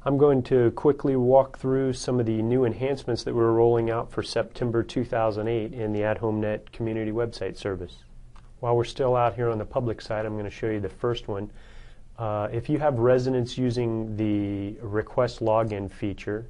I'm going to quickly walk through some of the new enhancements that we're rolling out for September 2008 in the AtHomeNet community website service. While we're still out here on the public side, I'm going to show you the first one. If you have residents using the request login feature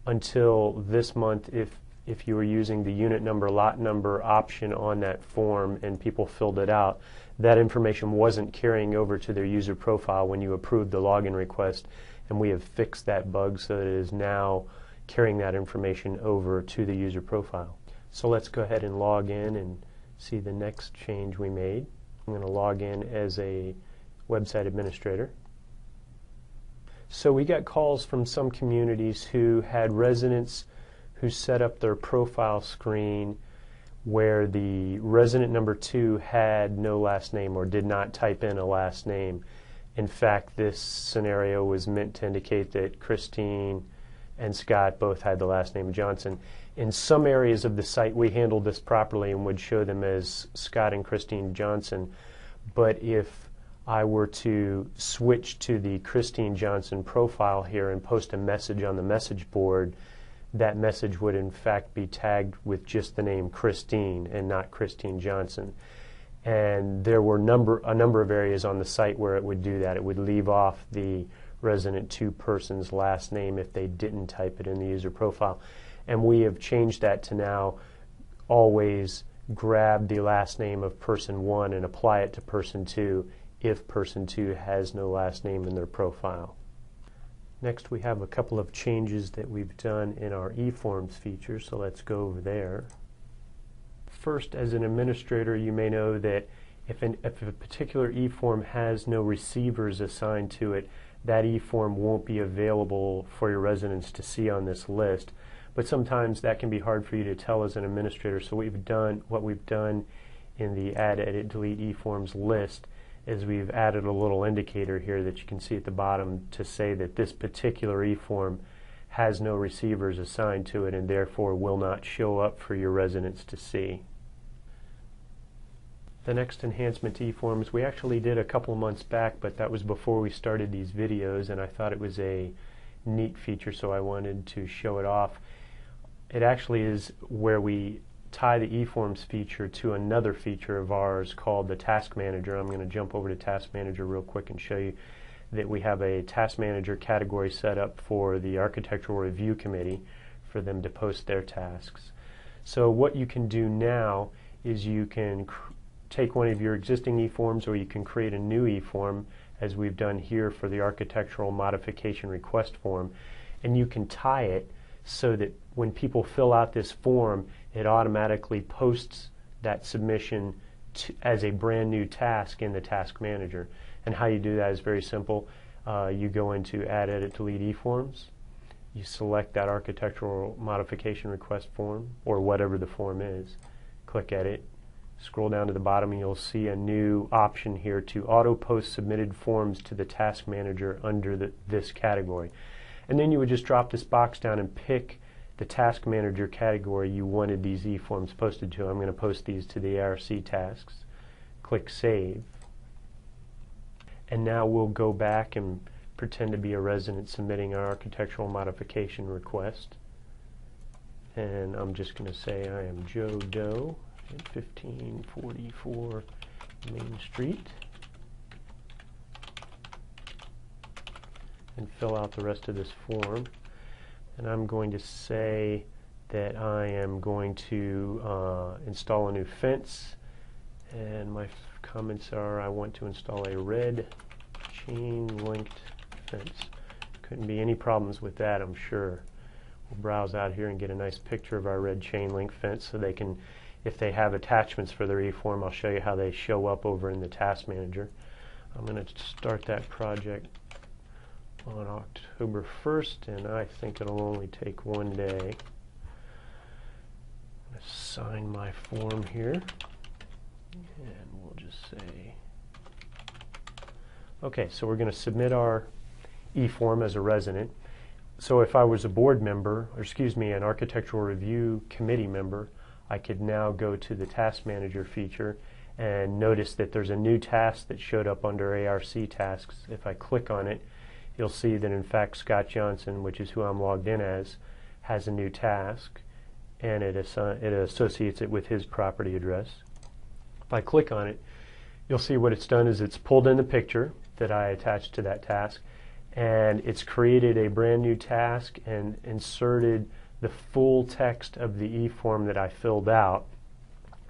until this month, if you were using the unit number, lot number option on that form and people filled it out, that information wasn't carrying over to their user profile when you approved the login request, and we have fixed that bug so that it is now carrying that information over to the user profile. So let's go ahead and log in and see the next change we made. I'm going to log in as a website administrator. So we got calls from some communities who had residents who set up their profile screen where the resident number 2 had no last name or did not type in a last name. In fact, this scenario was meant to indicate that Christine and Scott both had the last name Johnson. In some areas of the site, we handled this properly and would show them as Scott and Christine Johnson. But if I were to switch to the Christine Johnson profile here and post a message on the message board, that message would in fact be tagged with just the name Christine and not Christine Johnson. And there were a number of areas on the site where it would do that. It would leave off the resident 2 person's last name if they didn't type it in the user profile. And we have changed that to now always grab the last name of person 1 and apply it to person 2 if person 2 has no last name in their profile. Next, we have a couple of changes that we've done in our eForms feature, so let's go over there. First, as an administrator, you may know that if a particular eForm has no receivers assigned to it, that eForm won't be available for your residents to see on this list. But sometimes that can be hard for you to tell as an administrator, so what we've done in the Add, Edit, Delete eForms list is we've added a little indicator here that you can see at the bottom to say that this particular eForm has no receivers assigned to it and therefore will not show up for your residents to see. The next enhancement to eForms we actually did a couple months back, but that was before we started these videos, and I thought it was a neat feature, so I wanted to show it off. It actually is where we tie the eForms feature to another feature of ours called the Task Manager. I'm going to jump over to Task Manager real quick and show you that we have a Task Manager category set up for the Architectural Review Committee for them to post their tasks. So what you can do now is you can take one of your existing eForms, or you can create a new eForm, as we've done here for the Architectural Modification Request form, and you can tie it so that when people fill out this form, it automatically posts that submission as a brand new task in the Task Manager. And how you do that is very simple. You go into Add, Edit, Delete eForms. You select that Architectural Modification Request form, or whatever the form is. Click Edit. Scroll down to the bottom and you'll see a new option here to auto-post submitted forms to the Task Manager under this category. And then you would just drop this box down and pick the Task Manager category you wanted these eForms posted to. I'm going to post these to the ARC tasks. Click Save. And now we'll go back and pretend to be a resident submitting our architectural modification request. And I'm just going to say I am Joe Doe at 1544 Main Street. And fill out the rest of this form. And I'm going to say that I am going to install a new fence, and my comments are I want to install a red chain linked fence. Couldn't be any problems with that, I'm sure. We'll browse out here and get a nice picture of our red chain link fence so they can, if they have attachments for their eForm, I'll show you how they show up over in the Task Manager. I'm going to start that project on October 1st, and I think it'll only take one day. I'm going to sign my form here, and we'll just say, okay, so we're going to submit our eForm as a resident. So if I was a board member, or excuse me, an Architectural Review Committee member, I could now go to the Task Manager feature and notice that there's a new task that showed up under ARC tasks. If I click on it, you'll see that in fact Scott Johnson, which is who I'm logged in as, has a new task, and it associates it with his property address. If I click on it, you'll see what it's done is it's pulled in the picture that I attached to that task, and it's created a brand new task and inserted the full text of the e-form that I filled out,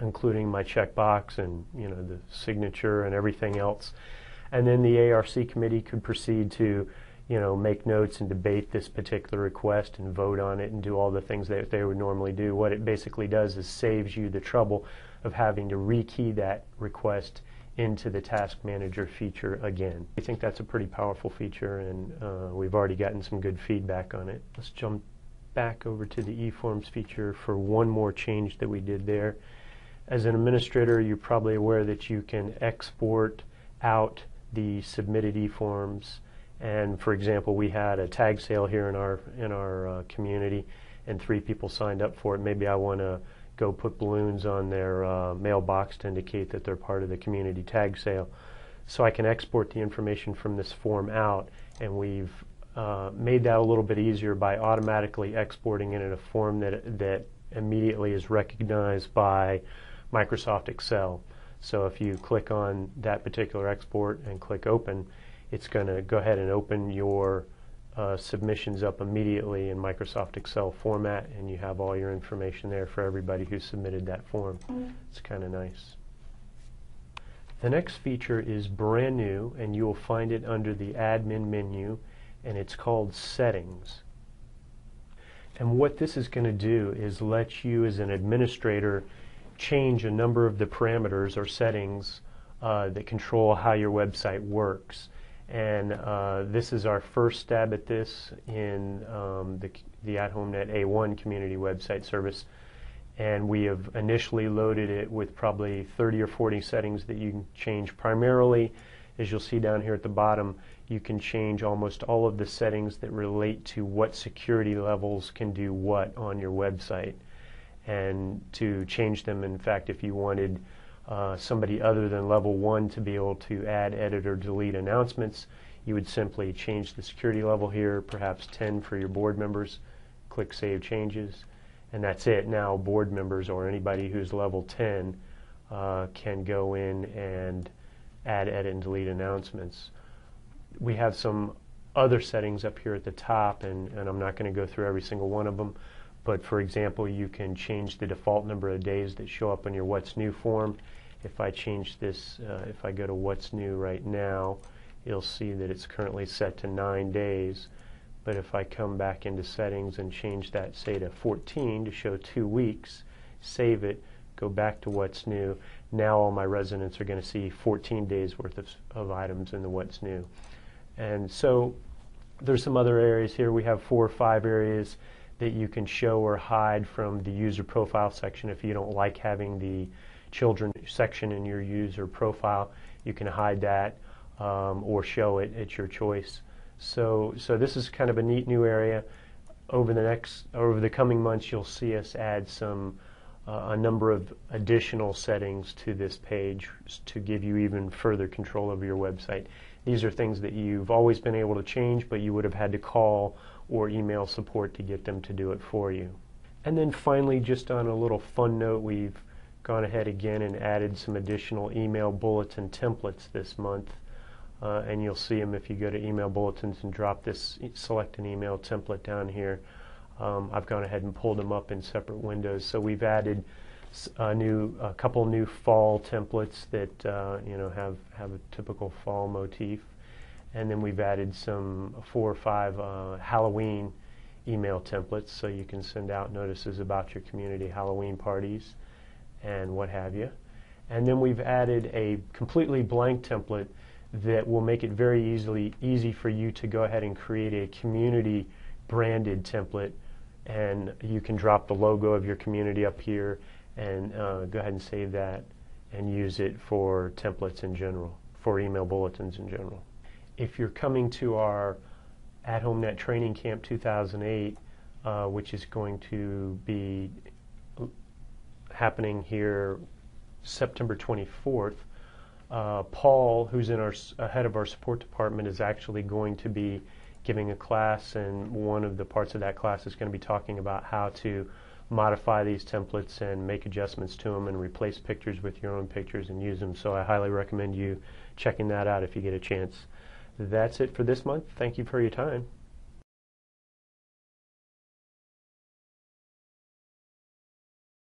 including my checkbox and the signature and everything else. And then the ARC committee could proceed to make notes and debate this particular request and vote on it and do all the things that they would normally do. What it basically does is saves you the trouble of having to rekey that request into the Task Manager feature again. I think that's a pretty powerful feature, and we've already gotten some good feedback on it. Let's jump back over to the eForms feature for one more change that we did there. As an administrator, you're probably aware that you can export out the submitted eForms. And for example, we had a tag sale here in our community, and 3 people signed up for it. Maybe I want to go put balloons on their mailbox to indicate that they're part of the community tag sale. So I can export the information from this form out, and we've made that a little bit easier by automatically exporting it in a form that immediately is recognized by Microsoft Excel. So if you click on that particular export and click open, it's going to go ahead and open your submissions up immediately in Microsoft Excel format, and you have all your information there for everybody who submitted that form. It's kind of nice. The next feature is brand new, and you will find it under the admin menu, and it's called Settings. And what this is going to do is let you as an administrator change a number of the parameters or settings that control how your website works. And this is our first stab at this in the AtHomeNet A1 community website service. And we have initially loaded it with probably 30 or 40 settings that you can change. Primarily, as you'll see down here at the bottom, you can change almost all of the settings that relate to what security levels can do what on your website. And to change them, in fact, if you wanted somebody other than level 1 to be able to add, edit, or delete announcements, you would simply change the security level here, perhaps 10 for your board members, click Save Changes, and that's it. Now board members or anybody who's level 10 can go in and add, edit, and delete announcements. We have some other settings up here at the top, and I'm not going to go through every single one of them, but for example, you can change the default number of days that show up on your What's New form. If I change this, if I go to What's New right now, you'll see that it's currently set to 9 days. But if I come back into settings and change that, say, to 14 to show 2 weeks, save it, go back to What's New, now all my residents are going to see 14 days worth of items in the What's New. And so there's some other areas here. We have 4 or 5 areas that you can show or hide from the user profile section. If you don't like having the children section in your user profile, you can hide that or show it at your choice. So this is kind of a neat new area. Over the coming months, you'll see us add a number of additional settings to this page to give you even further control over your website. These are things that you've always been able to change, but you would have had to call or email support to get them to do it for you. And then finally, just on a little fun note, we've gone ahead again and added some additional email bulletin templates this month. And you'll see them if you go to email bulletins and drop this select an email template down here. I've gone ahead and pulled them up in separate windows. So we've added a couple new fall templates that have a typical fall motif, and then we've added some 4 or 5 Halloween email templates, so you can send out notices about your community Halloween parties and what have you. And then we've added a completely blank template that will make it very easy for you to go ahead and create a community branded template, and you can drop the logo of your community up here and go ahead and save that and use it for templates in general, for email bulletins in general. If you're coming to our AtHomeNet Training Camp 2008, which is going to be happening here September 24th, Paul, who's in our head of our support department, is actually going to be giving a class, and one of the parts of that class is going to be talking about how to modify these templates and make adjustments to them and replace pictures with your own pictures and use them. So I highly recommend you checking that out if you get a chance. That's it for this month. Thank you for your time.